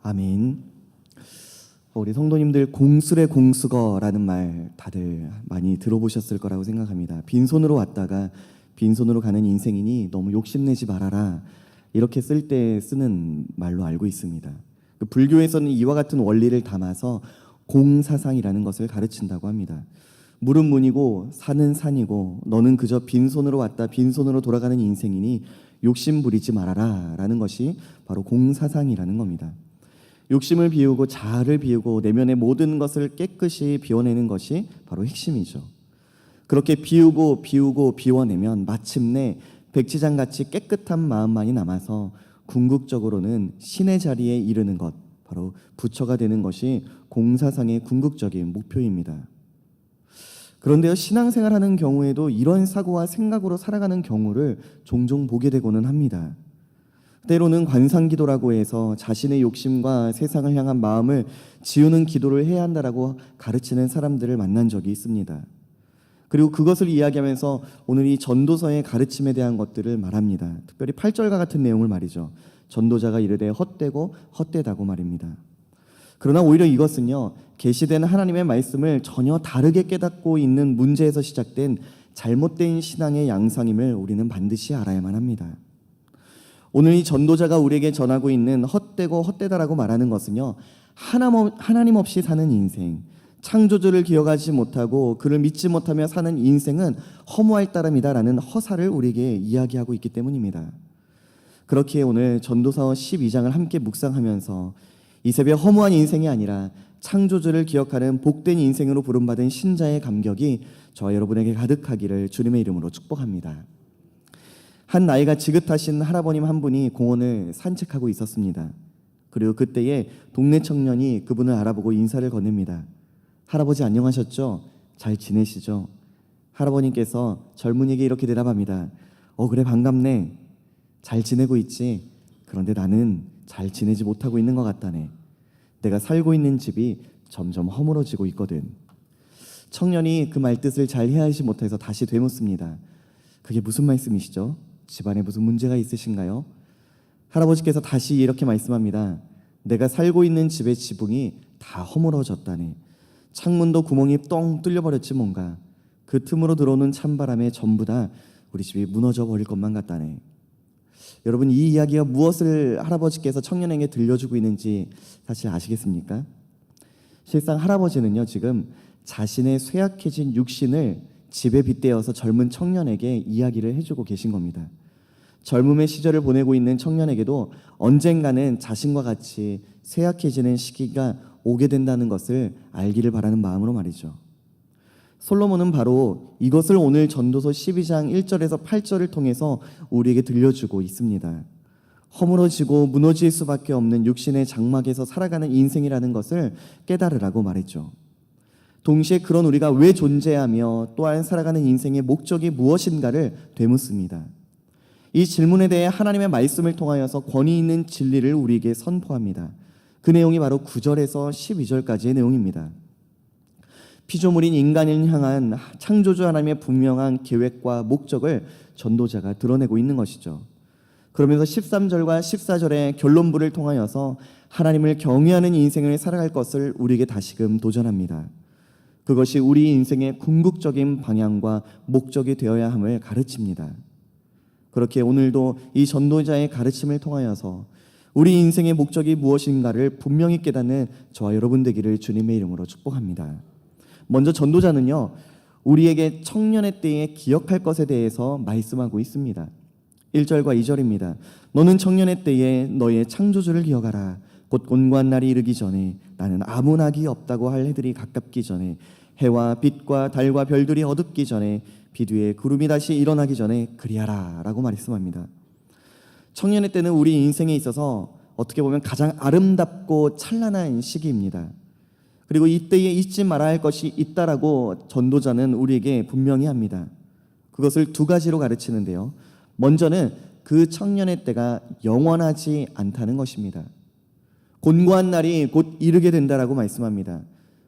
아멘. 우리 성도님들 공수래 공수거라는 말 다들 많이 들어보셨을 거라고 생각합니다. 빈손으로 왔다가 빈손으로 가는 인생이니 너무 욕심내지 말아라, 이렇게 쓸 때 쓰는 말로 알고 있습니다. 불교에서는 이와 같은 원리를 담아서 공사상이라는 것을 가르친다고 합니다. 물은 문이고 산은 산이고 너는 그저 빈손으로 왔다 빈손으로 돌아가는 인생이니 욕심 부리지 말아라 라는 것이 바로 공사상이라는 겁니다. 욕심을 비우고 자아를 비우고 내면의 모든 것을 깨끗이 비워내는 것이 바로 핵심이죠. 그렇게 비우고 비워내면 마침내 백지장같이 깨끗한 마음만이 남아서 궁극적으로는 신의 자리에 이르는 것, 바로 부처가 되는 것이 공사상의 궁극적인 목표입니다. 그런데요, 신앙생활하는 경우에도 이런 사고와 생각으로 살아가는 경우를 종종 보게 되고는 합니다. 때로는 관상기도라고 해서 자신의 욕심과 세상을 향한 마음을 지우는 기도를 해야 한다라고 가르치는 사람들을 만난 적이 있습니다. 그리고 그것을 이야기하면서 오늘 이 전도서의 가르침에 대한 것들을 말합니다. 특별히 8절과 같은 내용을 말이죠. 전도자가 이르되 헛되고 헛되다고 말입니다. 그러나 오히려 이것은요, 계시된 하나님의 말씀을 전혀 다르게 깨닫고 있는 문제에서 시작된 잘못된 신앙의 양상임을 우리는 반드시 알아야만 합니다. 오늘 이 전도자가 우리에게 전하고 있는 헛되고 헛되다라고 말하는 것은요, 하나님 없이 사는 인생, 창조주를 기억하지 못하고 그를 믿지 못하며 사는 인생은 허무할 따름이다라는 허사를 우리에게 이야기하고 있기 때문입니다. 그렇기에 오늘 전도서 12장을 함께 묵상하면서 이 새벽 허무한 인생이 아니라 창조주를 기억하는 복된 인생으로 부름받은 신자의 감격이 저와 여러분에게 가득하기를 주님의 이름으로 축복합니다. 한 나이가 지긋하신 할아버님 한 분이 공원을 산책하고 있었습니다. 그리고 그때에 동네 청년이 그분을 알아보고 인사를 건넵니다. 할아버지 안녕하셨죠? 잘 지내시죠? 할아버님께서 젊은이에게 이렇게 대답합니다. 그래 반갑네. 잘 지내고 있지? 그런데 나는 잘 지내지 못하고 있는 것 같다네. 내가 살고 있는 집이 점점 허물어지고 있거든. 청년이 그 말뜻을 잘 헤아리지 못해서 다시 되묻습니다. 그게 무슨 말씀이시죠? 집안에 무슨 문제가 있으신가요? 할아버지께서 다시 이렇게 말씀합니다. 내가 살고 있는 집의 지붕이 다 허물어졌다네. 창문도 구멍이 똥 뚫려버렸지 뭔가. 그 틈으로 들어오는 찬바람에 전부 다 우리 집이 무너져 버릴 것만 같다네. 여러분, 이 이야기가 무엇을 할아버지께서 청년에게 들려주고 있는지 사실 아시겠습니까? 실상 할아버지는요, 지금 자신의 쇠약해진 육신을 집에 빗대어서 젊은 청년에게 이야기를 해주고 계신 겁니다. 젊음의 시절을 보내고 있는 청년에게도 언젠가는 자신과 같이 쇠약해지는 시기가 오게 된다는 것을 알기를 바라는 마음으로 말이죠. 솔로몬은 바로 이것을 오늘 전도서 12장 1절에서 8절을 통해서 우리에게 들려주고 있습니다. 허물어지고 무너질 수밖에 없는 육신의 장막에서 살아가는 인생이라는 것을 깨달으라고 말했죠. 동시에 그런 우리가 왜 존재하며 또한 살아가는 인생의 목적이 무엇인가를 되묻습니다. 이 질문에 대해 하나님의 말씀을 통하여서 권위 있는 진리를 우리에게 선포합니다. 그 내용이 바로 9절에서 12절까지의 내용입니다. 피조물인 인간을 향한 창조주 하나님의 분명한 계획과 목적을 전도자가 드러내고 있는 것이죠. 그러면서 13절과 14절의 결론부를 통하여서 하나님을 경외하는 인생을 살아갈 것을 우리에게 다시금 도전합니다. 그것이 우리 인생의 궁극적인 방향과 목적이 되어야 함을 가르칩니다. 그렇게 오늘도 이 전도자의 가르침을 통하여서 우리 인생의 목적이 무엇인가를 분명히 깨닫는 저와 여러분 되기를 주님의 이름으로 축복합니다. 먼저 전도자는요, 우리에게 청년의 때에 기억할 것에 대해서 말씀하고 있습니다. 1절과 2절입니다. 너는 청년의 때에 너의 창조주를 기억하라. 곧 곤고한 날이 이르기 전에 나는 아무 낙이 없다고 할 해들이 가깝기 전에 해와 빛과 달과 별들이 어둡기 전에 빛 위에 구름이 다시 일어나기 전에 그리하라 라고 말씀합니다. 청년의 때는 우리 인생에 있어서 어떻게 보면 가장 아름답고 찬란한 시기입니다. 그리고 이때에 잊지 말아야 할 것이 있다라고 전도자는 우리에게 분명히 합니다. 그것을 두 가지로 가르치는데요. 먼저는 그 청년의 때가 영원하지 않다는 것입니다. 곤고한 날이 곧 이르게 된다라고 말씀합니다.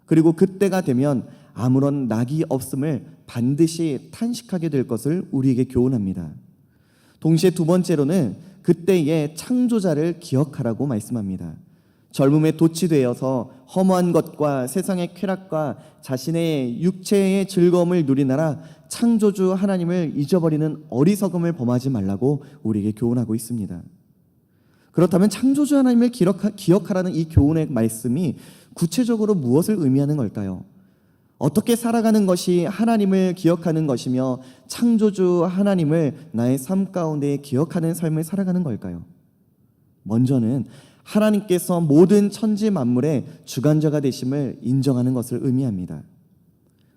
그리고 그때가 되면 아무런 낙이 없음을 반드시 탄식하게 될 것을 우리에게 교훈합니다. 동시에 두 번째로는 그때의 창조자를 기억하라고 말씀합니다. 젊음에 도취되어서 허무한 것과 세상의 쾌락과 자신의 육체의 즐거움을 누리느라 창조주 하나님을 잊어버리는 어리석음을 범하지 말라고 우리에게 교훈하고 있습니다. 그렇다면 창조주 하나님을 기억하라는 이 교훈의 말씀이 구체적으로 무엇을 의미하는 걸까요? 어떻게 살아가는 것이 하나님을 기억하는 것이며 창조주 하나님을 나의 삶 가운데 기억하는 삶을 살아가는 걸까요? 먼저는 하나님께서 모든 천지 만물의 주관자가 되심을 인정하는 것을 의미합니다.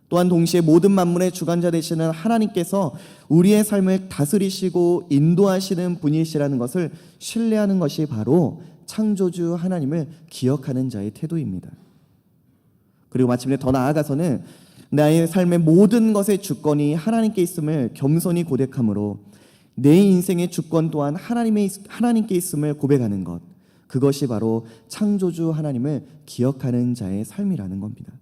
또한 동시에 모든 만물의 주관자 되시는 하나님께서 우리의 삶을 다스리시고 인도하시는 분이시라는 것을 신뢰하는 것이 바로 창조주 하나님을 기억하는 자의 태도입니다. 그리고 마침내 더 나아가서는 나의 삶의 모든 것의 주권이 하나님께 있음을 겸손히 고백함으로 내 인생의 주권 또한 하나님께 있음을 고백하는 것, 그것이 바로 창조주 하나님을 기억하는 자의 삶이라는 겁니다.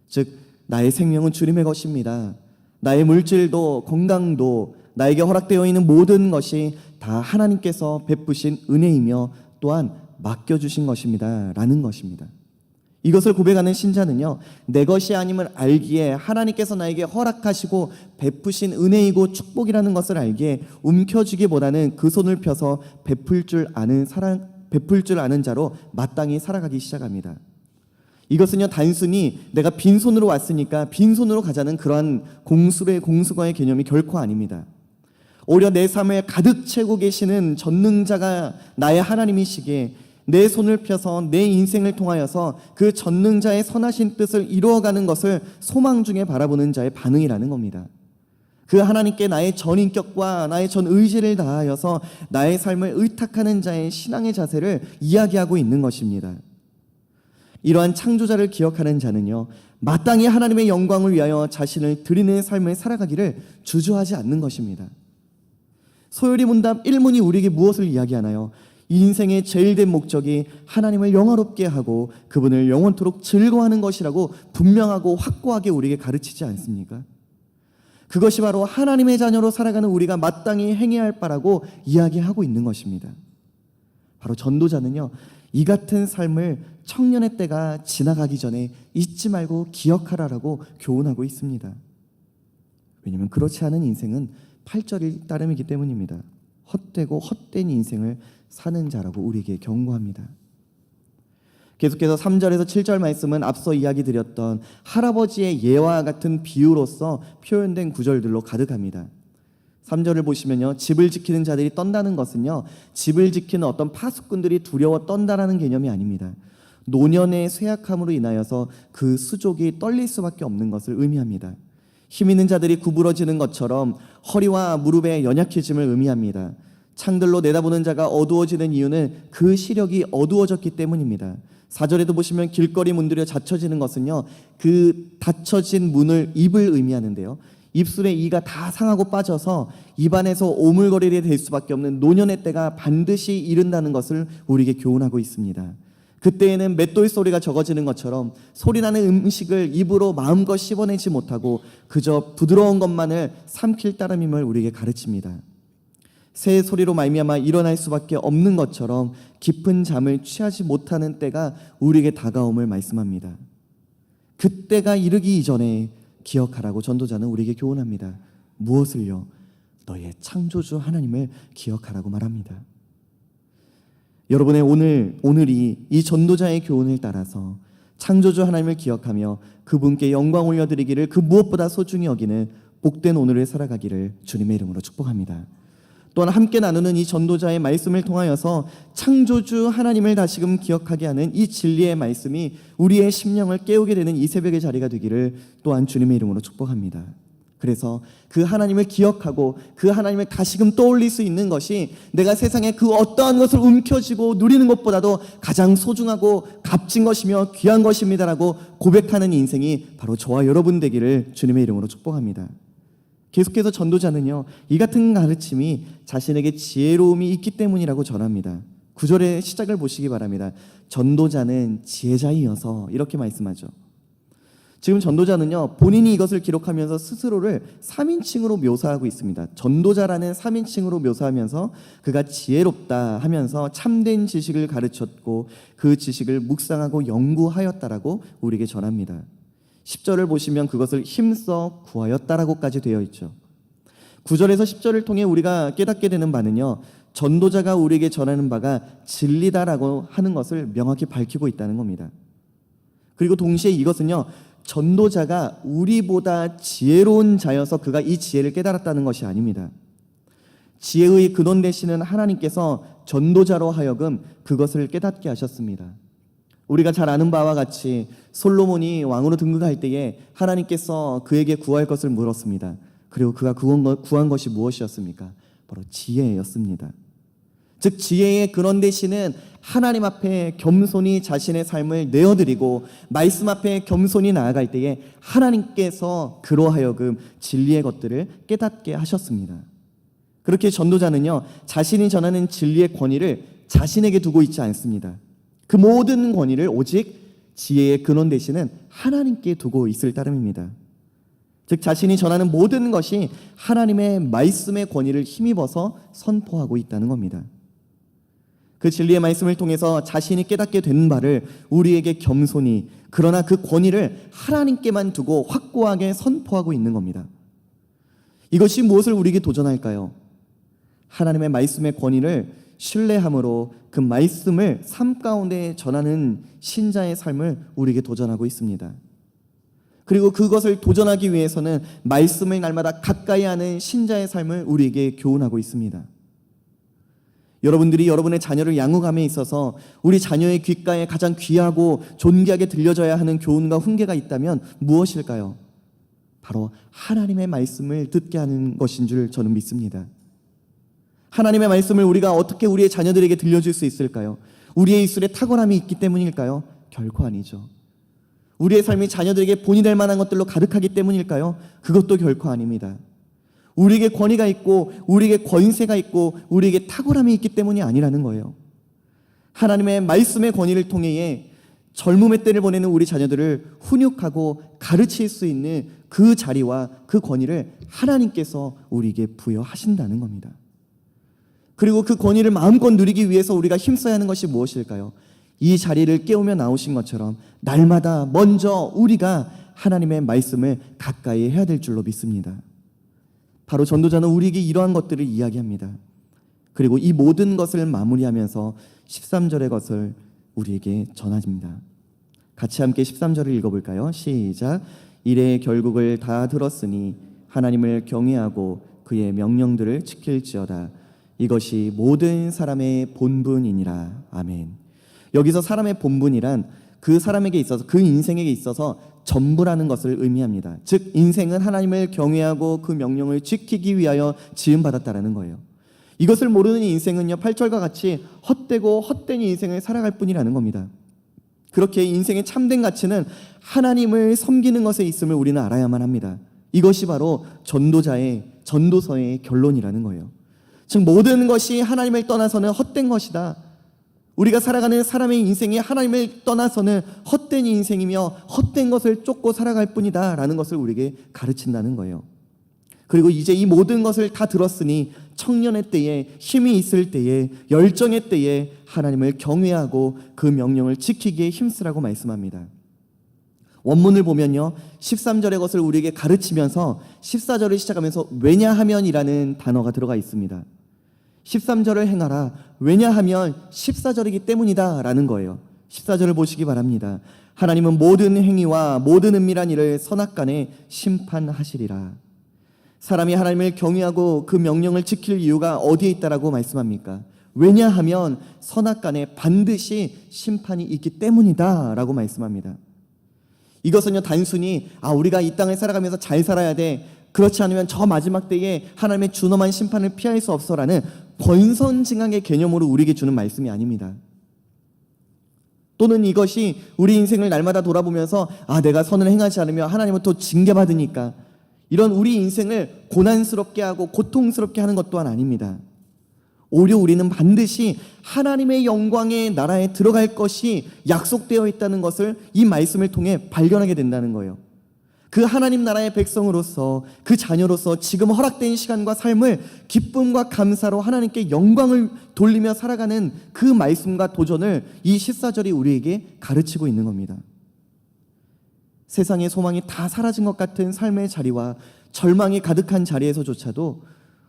즉 나의 생명은 주님의 것입니다. 나의 물질도 건강도 나에게 허락되어 있는 모든 것이 다 하나님께서 베푸신 은혜이며 또한 맡겨주신 것입니다 라는 것입니다. 이것을 고백하는 신자는요, 내 것이 아님을 알기에 하나님께서 나에게 허락하시고 베푸신 은혜이고 축복이라는 것을 알기에 움켜쥐기보다는 그 손을 펴서 베풀 줄 아는 자로 마땅히 살아가기 시작합니다. 이것은요, 단순히 내가 빈손으로 왔으니까 빈손으로 가자는 그러한 공수거의 개념이 결코 아닙니다. 오히려 내 삶을 가득 채우고 계시는 전능자가 나의 하나님이시기에 내 손을 펴서 내 인생을 통하여서 그 전능자의 선하신 뜻을 이루어가는 것을 소망 중에 바라보는 자의 반응이라는 겁니다. 그 하나님께 나의 전인격과 나의 전 의지를 다하여서 나의 삶을 의탁하는 자의 신앙의 자세를 이야기하고 있는 것입니다. 이러한 창조자를 기억하는 자는요, 마땅히 하나님의 영광을 위하여 자신을 드리는 삶을 살아가기를 주저하지 않는 것입니다. 소요리 문답 1문이 우리에게 무엇을 이야기하나요? 인생의 제일 된 목적이 하나님을 영화롭게 하고 그분을 영원토록 즐거워하는 것이라고 분명하고 확고하게 우리에게 가르치지 않습니까? 그것이 바로 하나님의 자녀로 살아가는 우리가 마땅히 행해야 할 바라고 이야기하고 있는 것입니다. 바로 전도자는요, 이 같은 삶을 청년의 때가 지나가기 전에 잊지 말고 기억하라라고 교훈하고 있습니다. 왜냐하면 그렇지 않은 인생은 8절이 따름이기 때문입니다. 헛되고 헛된 인생을 사는 자라고 우리에게 경고합니다. 계속해서 3절에서 7절 말씀은 앞서 이야기 드렸던 할아버지의 예와 같은 비유로서 표현된 구절들로 가득합니다. 3절을 보시면요, 집을 지키는 자들이 떤다는 것은요, 집을 지키는 어떤 파수꾼들이 두려워 떤다라는 개념이 아닙니다. 노년의 쇠약함으로 인하여서 그 수족이 떨릴 수밖에 없는 것을 의미합니다. 힘 있는 자들이 구부러지는 것처럼 허리와 무릎의 연약해짐을 의미합니다. 창들로 내다보는 자가 어두워지는 이유는 그 시력이 어두워졌기 때문입니다. 4절에도 보시면 길거리 문들여 닫혀지는 것은요, 그 닫혀진 문을 입을 의미하는데요, 입술의 이가 다 상하고 빠져서 입안에서 오물거리게 될 수밖에 없는 노년의 때가 반드시 이른다는 것을 우리에게 교훈하고 있습니다. 그때에는 맷돌 소리가 적어지는 것처럼 소리나는 음식을 입으로 마음껏 씹어내지 못하고 그저 부드러운 것만을 삼킬 따름임을 우리에게 가르칩니다. 새 소리로 말미암아 일어날 수밖에 없는 것처럼 깊은 잠을 취하지 못하는 때가 우리에게 다가옴을 말씀합니다. 그때가 이르기 이전에 기억하라고 전도자는 우리에게 교훈합니다. 무엇을요? 너의 창조주 하나님을 기억하라고 말합니다. 여러분의 오늘이 이 전도자의 교훈을 따라서 창조주 하나님을 기억하며 그분께 영광 올려드리기를 그 무엇보다 소중히 여기는 복된 오늘을 살아가기를 주님의 이름으로 축복합니다. 또한 함께 나누는 이 전도자의 말씀을 통하여서 창조주 하나님을 다시금 기억하게 하는 이 진리의 말씀이 우리의 심령을 깨우게 되는 이 새벽의 자리가 되기를 또한 주님의 이름으로 축복합니다. 그래서 그 하나님을 기억하고 그 하나님을 다시금 떠올릴 수 있는 것이 내가 세상에 그 어떠한 것을 움켜쥐고 누리는 것보다도 가장 소중하고 값진 것이며 귀한 것입니다라고 고백하는 인생이 바로 저와 여러분 되기를 주님의 이름으로 축복합니다. 계속해서 전도자는요, 이 같은 가르침이 자신에게 지혜로움이 있기 때문이라고 전합니다. 9절의 시작을 보시기 바랍니다. 전도자는 지혜자이어서 이렇게 말씀하죠. 지금 전도자는요, 본인이 이것을 기록하면서 스스로를 3인칭으로 묘사하고 있습니다. 전도자라는 3인칭으로 묘사하면서 그가 지혜롭다 하면서 참된 지식을 가르쳤고 그 지식을 묵상하고 연구하였다라고 우리에게 전합니다. 10절을 보시면 그것을 힘써 구하였다라고까지 되어 있죠. 9절에서 10절을 통해 우리가 깨닫게 되는 바는요, 전도자가 우리에게 전하는 바가 진리다라고 하는 것을 명확히 밝히고 있다는 겁니다. 그리고 동시에 이것은요, 전도자가 우리보다 지혜로운 자여서 그가 이 지혜를 깨달았다는 것이 아닙니다. 지혜의 근원 되시는 하나님께서 전도자로 하여금 그것을 깨닫게 하셨습니다. 우리가 잘 아는 바와 같이 솔로몬이 왕으로 등극할 때에 하나님께서 그에게 구할 것을 물었습니다. 그리고 그가 구한 것이 무엇이었습니까? 바로 지혜였습니다. 즉 지혜의 근원 되시는 하나님 앞에 겸손히 자신의 삶을 내어드리고 말씀 앞에 겸손히 나아갈 때에 하나님께서 그로 하여금 진리의 것들을 깨닫게 하셨습니다. 그렇게 전도자는요, 자신이 전하는 진리의 권위를 자신에게 두고 있지 않습니다. 그 모든 권위를 오직 지혜의 근원 되시는 하나님께 두고 있을 따름입니다. 즉 자신이 전하는 모든 것이 하나님의 말씀의 권위를 힘입어서 선포하고 있다는 겁니다. 그 진리의 말씀을 통해서 자신이 깨닫게 된 바를 우리에게 겸손히, 그러나 그 권위를 하나님께만 두고 확고하게 선포하고 있는 겁니다. 이것이 무엇을 우리에게 도전할까요? 하나님의 말씀의 권위를 신뢰함으로 그 말씀을 삶 가운데 전하는 신자의 삶을 우리에게 도전하고 있습니다. 그리고 그것을 도전하기 위해서는 말씀을 날마다 가까이 하는 신자의 삶을 우리에게 교훈하고 있습니다. 여러분들이 여러분의 자녀를 양육함에 있어서 우리 자녀의 귓가에 가장 귀하고 존귀하게 들려져야 하는 교훈과 훈계가 있다면 무엇일까요? 바로 하나님의 말씀을 듣게 하는 것인 줄 저는 믿습니다. 하나님의 말씀을 우리가 어떻게 우리의 자녀들에게 들려줄 수 있을까요? 우리의 입술에 탁월함이 있기 때문일까요? 결코 아니죠. 우리의 삶이 자녀들에게 본이 될 만한 것들로 가득하기 때문일까요? 그것도 결코 아닙니다. 우리에게 권위가 있고 우리에게 권세가 있고 우리에게 탁월함이 있기 때문이 아니라는 거예요. 하나님의 말씀의 권위를 통해 젊음의 때를 보내는 우리 자녀들을 훈육하고 가르칠 수 있는 그 자리와 그 권위를 하나님께서 우리에게 부여하신다는 겁니다. 그리고 그 권위를 마음껏 누리기 위해서 우리가 힘써야 하는 것이 무엇일까요? 이 자리를 깨우며 나오신 것처럼 날마다 먼저 우리가 하나님의 말씀을 가까이 해야 될 줄로 믿습니다. 바로 전도자는 우리에게 이러한 것들을 이야기합니다. 그리고 이 모든 것을 마무리하면서 13절의 것을 우리에게 전합니다. 같이 함께 13절을 읽어볼까요? 시작. 이래 결국을 다 들었으니 하나님을 경외하고 그의 명령들을 지킬지어다. 이것이 모든 사람의 본분이니라. 아멘. 여기서 사람의 본분이란 그 사람에게 있어서, 그 인생에게 있어서 전부라는 것을 의미합니다. 즉 인생은 하나님을 경외하고 그 명령을 지키기 위하여 지음받았다라는 거예요. 이것을 모르는 인생은요, 8절과 같이 헛되고 헛된 인생을 살아갈 뿐이라는 겁니다. 그렇게 인생의 참된 가치는 하나님을 섬기는 것에 있음을 우리는 알아야만 합니다. 이것이 바로 전도서의 결론이라는 거예요. 즉 모든 것이 하나님을 떠나서는 헛된 것이다. 우리가 살아가는 사람의 인생이 하나님을 떠나서는 헛된 인생이며 헛된 것을 쫓고 살아갈 뿐이다 라는 것을 우리에게 가르친다는 거예요. 그리고 이제 이 모든 것을 다 들었으니 청년의 때에, 힘이 있을 때에, 열정의 때에 하나님을 경외하고 그 명령을 지키기에 힘쓰라고 말씀합니다. 원문을 보면요, 13절의 것을 우리에게 가르치면서 14절을 시작하면서 왜냐하면이라는 단어가 들어가 있습니다. 13절을 행하라. 왜냐하면 14절이기 때문이다 라는 거예요. 14절을 보시기 바랍니다. 하나님은 모든 행위와 모든 은밀한 일을 선악간에 심판하시리라. 사람이 하나님을 경외하고 그 명령을 지킬 이유가 어디에 있다라고 말씀합니까? 왜냐하면 선악간에 반드시 심판이 있기 때문이다 라고 말씀합니다. 이것은요, 단순히 우리가 이 땅을 살아가면서 잘 살아야 돼, 그렇지 않으면 저 마지막 때에 하나님의 준엄한 심판을 피할 수 없어라는 권선징악의 개념으로 우리에게 주는 말씀이 아닙니다. 또는 이것이 우리 인생을 날마다 돌아보면서 내가 선을 행하지 않으면 하나님은 또 징계받으니까, 이런 우리 인생을 고난스럽게 하고 고통스럽게 하는 것 또한 아닙니다. 오히려 우리는 반드시 하나님의 영광의 나라에 들어갈 것이 약속되어 있다는 것을 이 말씀을 통해 발견하게 된다는 거예요. 그 하나님 나라의 백성으로서, 그 자녀로서 지금 허락된 시간과 삶을 기쁨과 감사로 하나님께 영광을 돌리며 살아가는 그 말씀과 도전을 이 14절이 우리에게 가르치고 있는 겁니다. 세상의 소망이 다 사라진 것 같은 삶의 자리와 절망이 가득한 자리에서조차도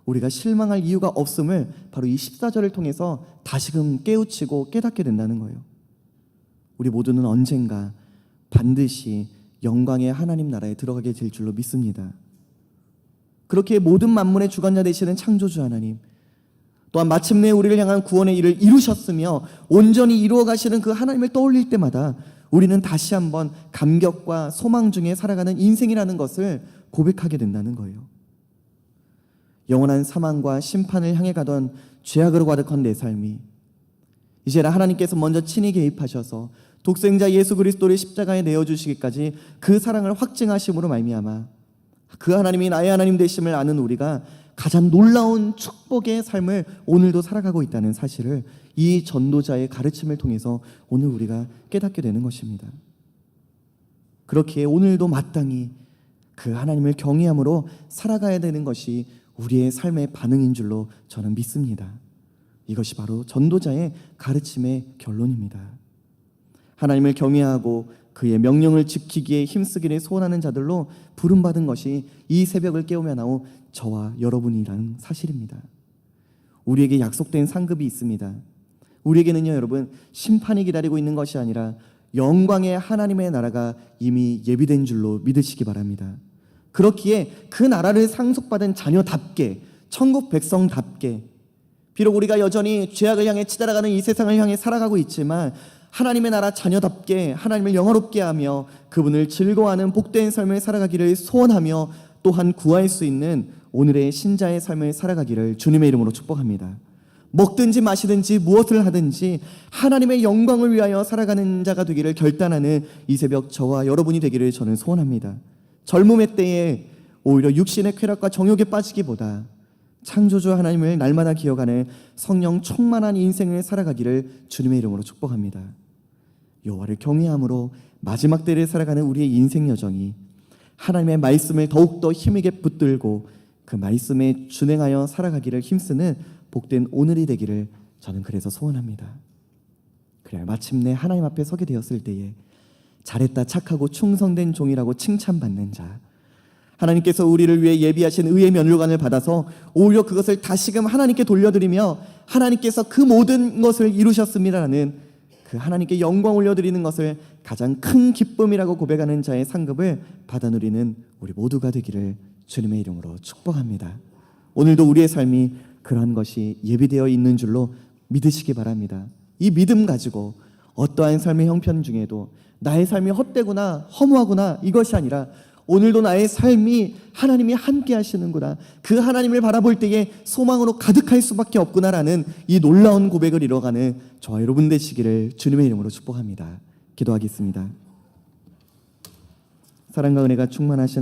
우리가 실망할 이유가 없음을 바로 이 14절을 통해서 다시금 깨우치고 깨닫게 된다는 거예요. 우리 모두는 언젠가 반드시 영광의 하나님 나라에 들어가게 될 줄로 믿습니다. 그렇게 모든 만물의 주관자 되시는 창조주 하나님, 또한 마침내 우리를 향한 구원의 일을 이루셨으며 온전히 이루어 가시는 그 하나님을 떠올릴 때마다 우리는 다시 한번 감격과 소망 중에 살아가는 인생이라는 것을 고백하게 된다는 거예요. 영원한 사망과 심판을 향해 가던 죄악으로 가득한 내 삶이 이제는 하나님께서 먼저 친히 개입하셔서 독생자 예수 그리스도를 십자가에 내어주시기까지 그 사랑을 확증하심으로 말미암아 그 하나님이 나의 하나님 되심을 아는 우리가 가장 놀라운 축복의 삶을 오늘도 살아가고 있다는 사실을 이 전도자의 가르침을 통해서 오늘 우리가 깨닫게 되는 것입니다. 그렇기에 오늘도 마땅히 그 하나님을 경외함으로 살아가야 되는 것이 우리의 삶의 반응인 줄로 저는 믿습니다. 이것이 바로 전도자의 가르침의 결론입니다. 하나님을 경외하고 그의 명령을 지키기에 힘쓰기를 소원하는 자들로 부름받은 것이 이 새벽을 깨우며 나온 저와 여러분이라는 사실입니다. 우리에게 약속된 상급이 있습니다. 우리에게는요, 여러분, 심판이 기다리고 있는 것이 아니라 영광의 하나님의 나라가 이미 예비된 줄로 믿으시기 바랍니다. 그렇기에 그 나라를 상속받은 자녀답게, 천국 백성답게, 비록 우리가 여전히 죄악을 향해 치달아가는 이 세상을 향해 살아가고 있지만 하나님의 나라 자녀답게 하나님을 영화롭게 하며 그분을 즐거워하는 복된 삶을 살아가기를 소원하며 또한 구할 수 있는 오늘의 신자의 삶을 살아가기를 주님의 이름으로 축복합니다. 먹든지 마시든지 무엇을 하든지 하나님의 영광을 위하여 살아가는 자가 되기를 결단하는 이 새벽 저와 여러분이 되기를 저는 소원합니다. 젊음의 때에 오히려 육신의 쾌락과 정욕에 빠지기보다 창조주 하나님을 날마다 기억하는 성령 충만한 인생을 살아가기를 주님의 이름으로 축복합니다. 여호와를 경외함으로 마지막 때를 살아가는 우리의 인생 여정이 하나님의 말씀을 더욱더 힘있게 붙들고 그 말씀에 준행하여 살아가기를 힘쓰는 복된 오늘이 되기를 저는 그래서 소원합니다. 그래야 마침내 하나님 앞에 서게 되었을 때에 잘했다 착하고 충성된 종이라고 칭찬받는 자, 하나님께서 우리를 위해 예비하신 의의 면류관을 받아서 오히려 그것을 다시금 하나님께 돌려드리며 하나님께서 그 모든 것을 이루셨습니다라는 그 하나님께 영광 올려드리는 것을 가장 큰 기쁨이라고 고백하는 자의 상급을 받아 누리는 우리 모두가 되기를 주님의 이름으로 축복합니다. 오늘도 우리의 삶이 그러한 것이 예비되어 있는 줄로 믿으시기 바랍니다. 이 믿음 가지고 어떠한 삶의 형편 중에도 나의 삶이 헛되구나 허무하구나 이것이 아니라 오늘도 나의 삶이 하나님이 함께 하시는구나, 그 하나님을 바라볼 때에 소망으로 가득할 수밖에 없구나라는 이 놀라운 고백을 이뤄가는 저와 여러분 되시기를 주님의 이름으로 축복합니다. 기도하겠습니다. 사랑과 은혜가 충만하신